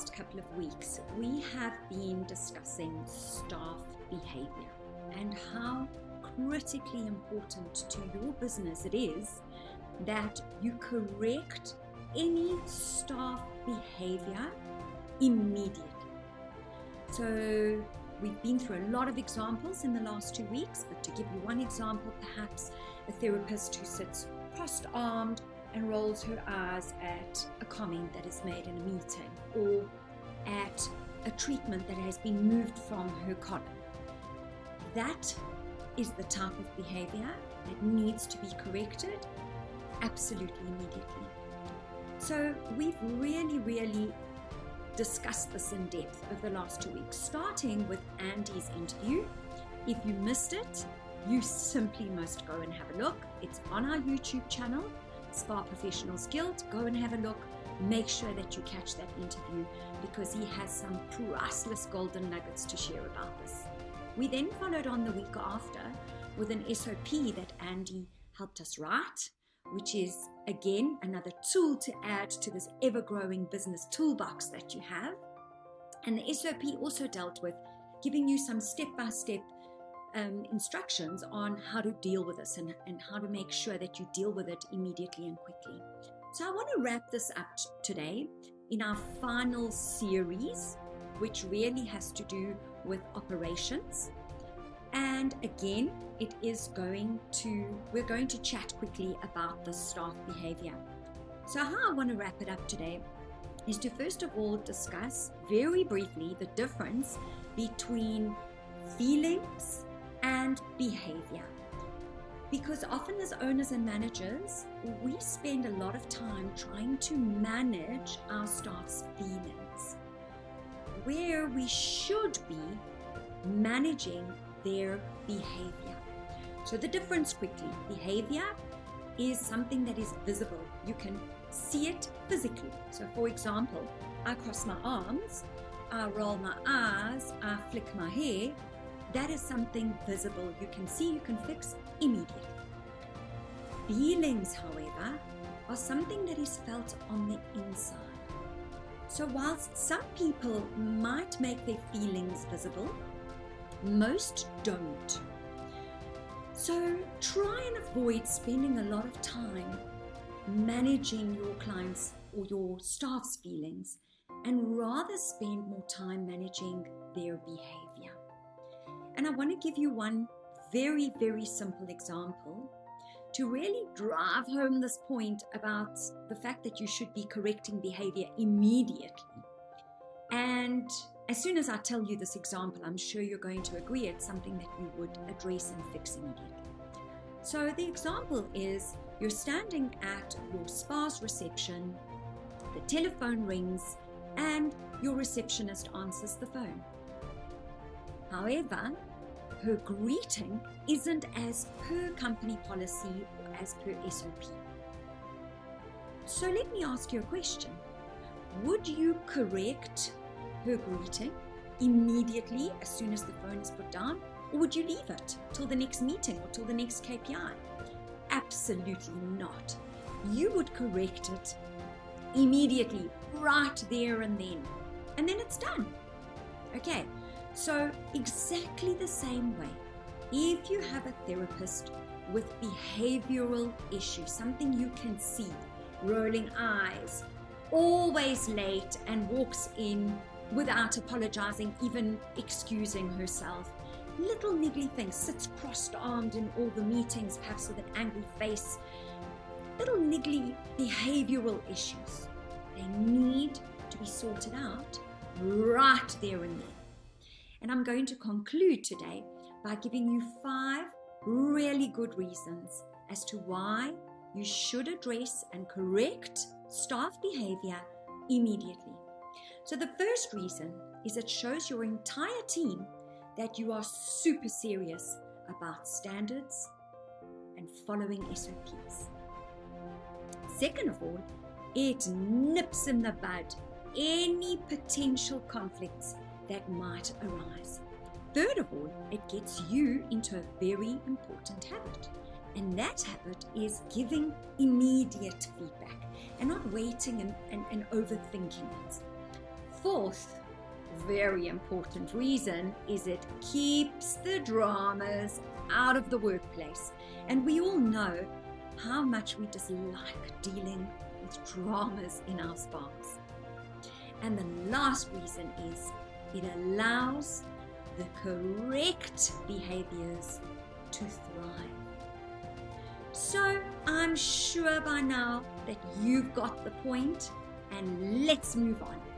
last couple of weeks, we have been discussing staff behavior and how critically important to your business it is that you correct any staff behavior immediately. So we've been through a lot of examples in the last 2 weeks, but to give you one example, perhaps a therapist who sits crossed-armed and rolls her eyes at a comment that is made in a meeting, or at a treatment that has been moved from her column. That is the type of behavior that needs to be corrected absolutely immediately. So we've really discussed this in depth over the last 2 weeks, starting with Andy's interview. If you missed it, you simply must go and have a look. It's on our YouTube channel, Spa Professionals Guild. Go and have a look. Make sure that you catch that interview because he has some priceless golden nuggets to share about this. We then followed on the week after with an SOP that Andy helped us write, which is again another tool to add to this ever-growing business toolbox that you have. And the SOP also dealt with giving you some step-by-step instructions on how to deal with this and how to make sure that you deal with it immediately and quickly. So I want to wrap this up today in our final series, which really has to do with operations. And again, we're going to chat quickly about the staff behavior. So how I want to wrap it up today is to first of all discuss very briefly the difference between feelings and behavior. Because often as owners and managers, we spend a lot of time trying to manage our staff's feelings, where we should be managing their behavior. So the difference quickly, behavior is something that is visible. You can see it physically. So for example, I cross my arms, I roll my eyes, I flick my hair. That is something visible. You can see, you can fix immediately. Feelings, however, are something that is felt on the inside. So whilst some people might make their feelings visible, most don't. So try and avoid spending a lot of time managing your clients' or your staff's feelings, and rather spend more time managing their behavior. And I want to give you one very simple example to really drive home this point about the fact that you should be correcting behavior immediately. And as soon as I tell you this example, I'm sure you're going to agree it's something that you would address and fix immediately. So the example is you're standing at your spa's reception, the telephone rings, and your receptionist answers the phone. However, her greeting isn't as per company policy or as per SOP. So let me ask you a question. Would you correct her greeting immediately as soon as the phone is put down, or would you leave it till the next meeting or till the next KPI? Absolutely not. You would correct it immediately, right there and then it's done. Okay, so exactly the same way, if you have a therapist with behavioral issues, something you can see, rolling eyes, always late and walks in without apologizing, even excusing herself, little niggly things, sits crossed-armed in all the meetings, perhaps with an angry face, little niggly behavioral issues, they need to be sorted out right there and then. And I'm going to conclude today by giving you 5 really good reasons as to why you should address and correct staff behavior immediately. So the first reason is it shows your entire team that you are super serious about standards and following SOPs. Second of all, it nips in the bud any potential conflicts that might arise. Third of all, it gets you into a very important habit, and that habit is giving immediate feedback and not waiting and overthinking it. fourth very important reason is it keeps the dramas out of the workplace. And we all know how much we dislike dealing with dramas in our spas. And the last reason is it allows the correct behaviors to thrive. So I'm sure by now that you've got the point, and let's move on.